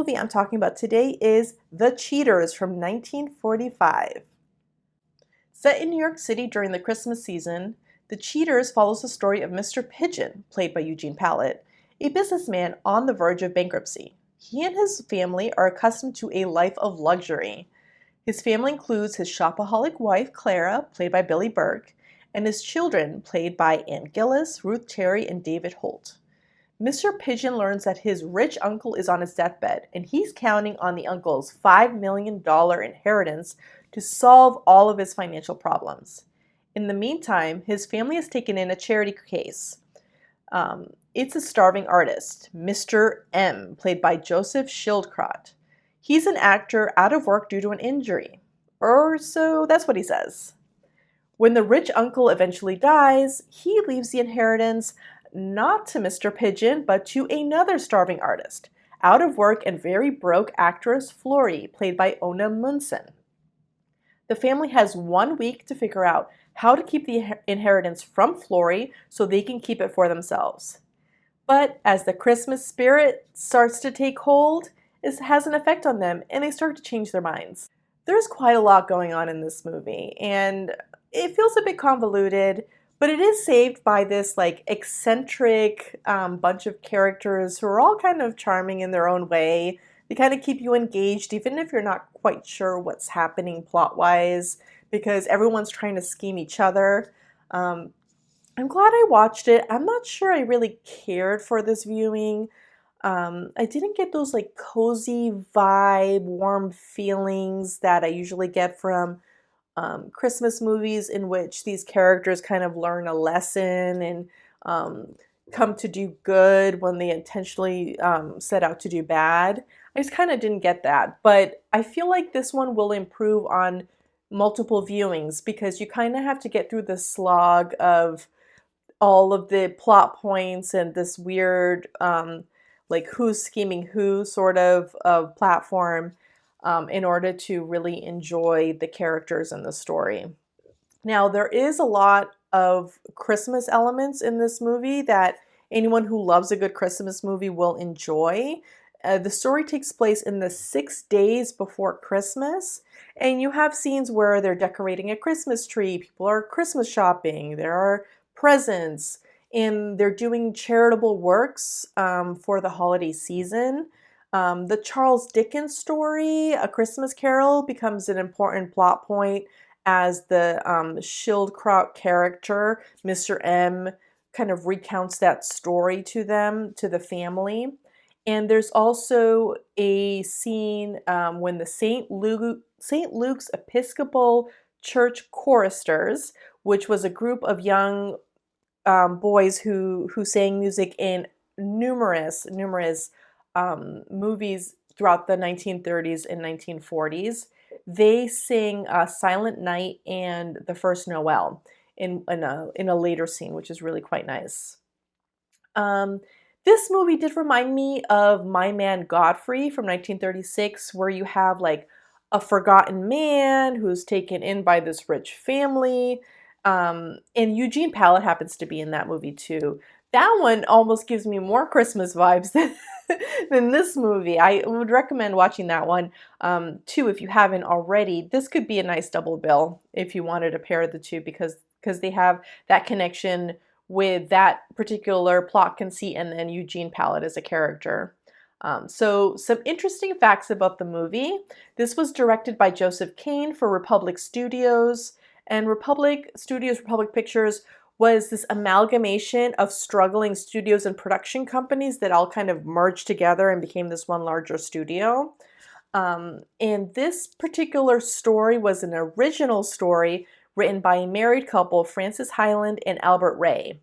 movie I'm talking about today is The Cheaters from 1945. Set in New York City during the Christmas season, The Cheaters follows the story of Mr. Pigeon, played by Eugene Pallette, a businessman on the verge of bankruptcy. He and his family are accustomed to a life of luxury. His family includes his shopaholic wife, Clara, played by Billie Burke, and his children, played by Ann Gillis, Ruth Terry, and David Holt. Mr. Pigeon learns that his rich uncle is on his deathbed, and he's counting on the uncle's $5 million inheritance to solve all of his financial problems. In the meantime, his family has taken in a charity case. It's a starving artist, Mr. M, played by Joseph Schildkraut. He's an actor out of work due to an injury, or so that's what he says. When the rich uncle eventually dies, he leaves the inheritance not to Mr. Pigeon, but to another starving artist, out of work and very broke actress Florrie, played by Ona Munson. The family has 1 week to figure out how to keep the inheritance from Florrie so they can keep it for themselves. But as the Christmas spirit starts to take hold, it has an effect on them and they start to change their minds. There's quite a lot going on in this movie and it feels a bit convoluted, but it is saved by this eccentric bunch of characters who are all kind of charming in their own way. They kind of keep you engaged even if you're not quite sure what's happening plot-wise because everyone's trying to scheme each other. I'm glad I watched it. I'm not sure I really cared for this viewing. I didn't get those cozy vibe, warm feelings that I usually get from Christmas movies in which these characters kind of learn a lesson and come to do good when they intentionally set out to do bad. I just kind of didn't get that, but I feel like this one will improve on multiple viewings because you kind of have to get through the slog of all of the plot points and this weird who's scheming who sort of platform in order to really enjoy the characters in the story. Now, there is a lot of Christmas elements in this movie that anyone who loves a good Christmas movie will enjoy. The story takes place in the 6 days before Christmas, and you have scenes where they're decorating a Christmas tree, people are Christmas shopping, there are presents, and they're doing charitable works for the holiday season. The Charles Dickens story, A Christmas Carol, becomes an important plot point as the Schildkraut character, Mr. M, kind of recounts that story to them, to the family. And there's also a scene when the St. Luke's Episcopal Church choristers, which was a group of young boys who sang music in numerous movies throughout the 1930s and 1940s. They sing Silent Night and The First Noel in a later scene, which is really quite nice. This movie did remind me of My Man Godfrey from 1936, where you have a forgotten man who's taken in by this rich family. And Eugene Pallette happens to be in that movie too. That one almost gives me more Christmas vibes than this movie. I would recommend watching that one too if you haven't already. This could be a nice double bill if you wanted to pair the two because they have that connection with that particular plot conceit and then Eugene Pallette as a character. So some interesting facts about the movie. This was directed by Joseph Kane for Republic Studios, and Republic Pictures was this amalgamation of struggling studios and production companies that all kind of merged together and became this one larger studio. And this particular story was an original story written by a married couple, Francis Hyland and Albert Ray.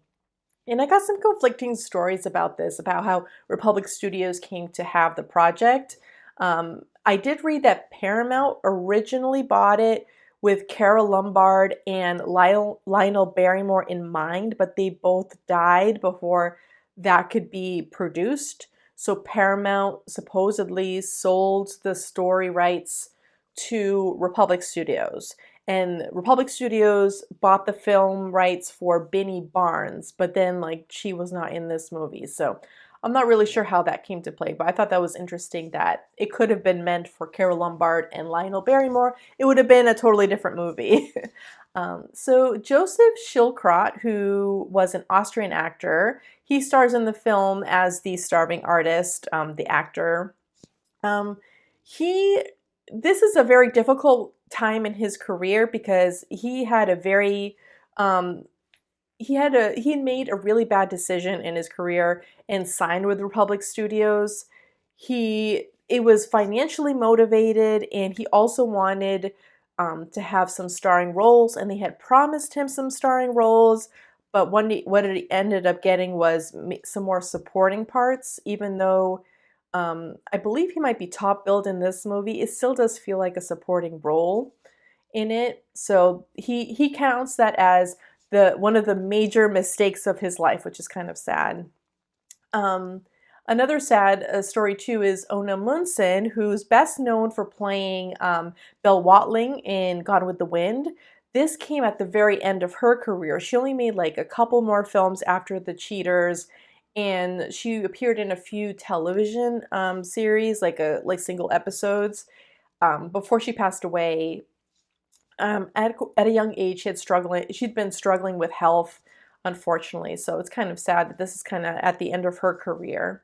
And I got some conflicting stories about this, about how Republic Studios came to have the project. I did read that Paramount originally bought it with Carol Lombard and Lionel Barrymore in mind, but they both died before that could be produced. So Paramount supposedly sold the story rights to Republic Studios. And Republic Studios bought the film rights for Binnie Barnes, but then she was not in this movie. So I'm not really sure how that came to play, but I thought that was interesting that it could have been meant for Carole Lombard and Lionel Barrymore. It would have been a totally different movie. So Joseph Schildkraut, who was an Austrian actor, he stars in the film as the starving artist, the actor. Um, he This is a very difficult time in his career because he had a very he had made a really bad decision in his career and signed with Republic Studios. It was financially motivated, and he also wanted to have some starring roles, and they had promised him some starring roles, but what it ended up getting was some more supporting parts. Even though I believe he might be top billed in this movie, it still does feel like a supporting role in it. So he counts that as the one of the major mistakes of his life, which is kind of sad. Another sad story too is Ona Munson, who's best known for playing Belle Watling in Gone with the Wind. This came at the very end of her career. She only made like a couple more films after The Cheaters, and she appeared in a few television series, like single episodes, before she passed away. At a young age, she'd been struggling with health, unfortunately. So it's kind of sad that this is kind of at the end of her career.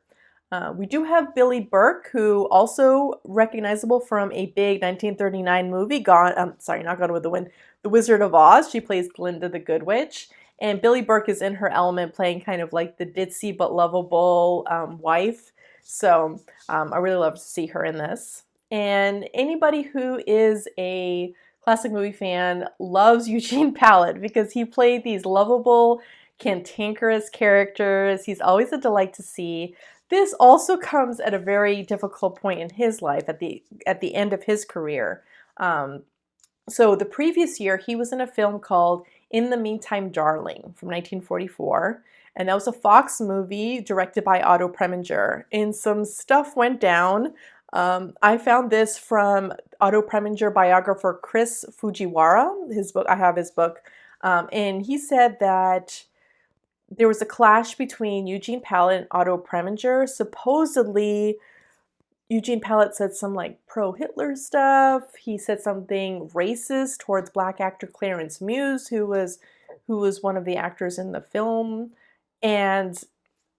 We do have Billie Burke, who also recognizable from a big 1939 movie, not Gone with the Wind, The Wizard of Oz. She plays Glinda the Good Witch. And Billie Burke is in her element, playing kind of like the ditzy but lovable wife. So I really love to see her in this. And anybody who is a classic movie fan loves Eugene Pallette because he played these lovable, cantankerous characters. He's always a delight to see. This also comes at a very difficult point in his life, at the end of his career. So the previous year, he was in a film called In the Meantime, Darling from 1944. And that was a Fox movie directed by Otto Preminger. And some stuff went down. I found this from Otto Preminger biographer Chris Fujiwara, his book. I have his book. And he said that there was a clash between Eugene Pallette and Otto Preminger. Supposedly, Eugene Pallette said some like pro-Hitler stuff. He said something racist towards black actor Clarence Muse, who was one of the actors in the film. And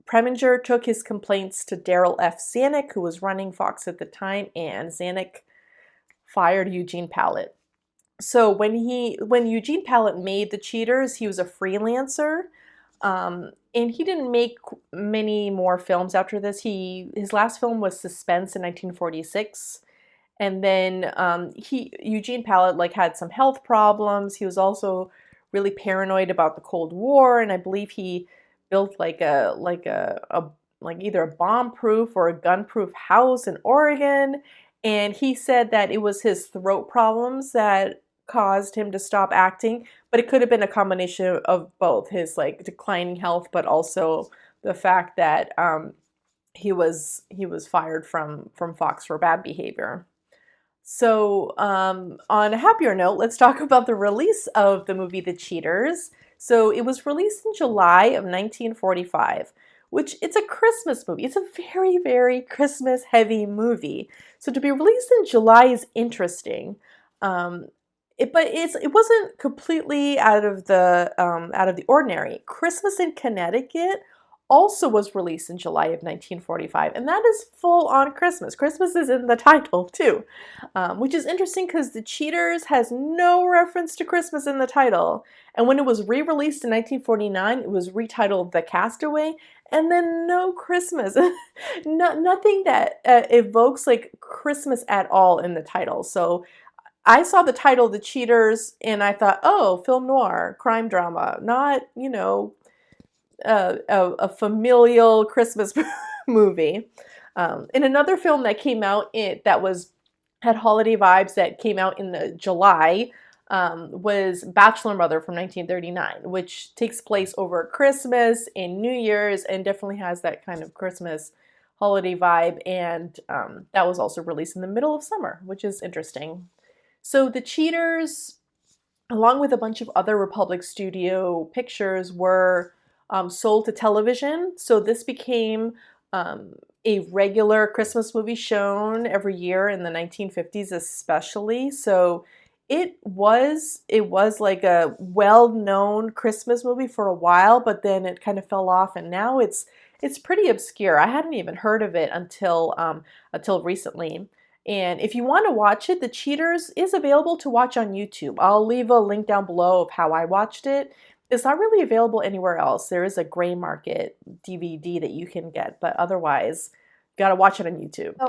Preminger took his complaints to Daryl F. Zanuck, who was running Fox at the time, and Zanuck fired Eugene Pallette. So when Eugene Pallette made The Cheaters, he was a freelancer, and he didn't make many more films after this. His last film was Suspense in 1946, and then Eugene Pallette had some health problems. He was also really paranoid about the Cold War, and I believe he built either a bomb-proof or a gun-proof house in Oregon. And he said that it was his throat problems that caused him to stop acting, but it could have been a combination of both, his declining health, but also the fact that he was fired from Fox for bad behavior. So on a happier note, let's talk about the release of the movie The Cheaters. So it was released in July of 1945, which it's a Christmas movie. It's a very, very Christmas heavy movie. So to be released in July is interesting. But it wasn't completely out of the ordinary. Christmas in Connecticut also was released in July of 1945, and that is full on Christmas. Christmas is in the title too, which is interesting because The Cheaters has no reference to Christmas in the title. And when it was re-released in 1949, it was retitled The Castaway, and then no Christmas, nothing that evokes Christmas at all in the title. So I saw the title The Cheaters and I thought, oh, film noir, crime drama, not, a familial Christmas movie. In another film that came out had holiday vibes that came out in the July was Bachelor Mother from 1939, which takes place over Christmas and New Year's and definitely has that kind of Christmas holiday vibe. And that was also released in the middle of summer, which is interesting. So The Cheaters, along with a bunch of other Republic Studio pictures, were sold to television. So this became um, a regular Christmas movie shown every year in the 1950s especially. So it was like a well-known Christmas movie for a while, but then it kind of fell off, and now it's pretty obscure. I hadn't even heard of it until recently. And if you want to watch it, The Cheaters is available to watch on YouTube. I'll leave a link down below of how I watched it. It's not really available anywhere else. There is a gray market DVD that you can get, but otherwise, you gotta watch it on YouTube. So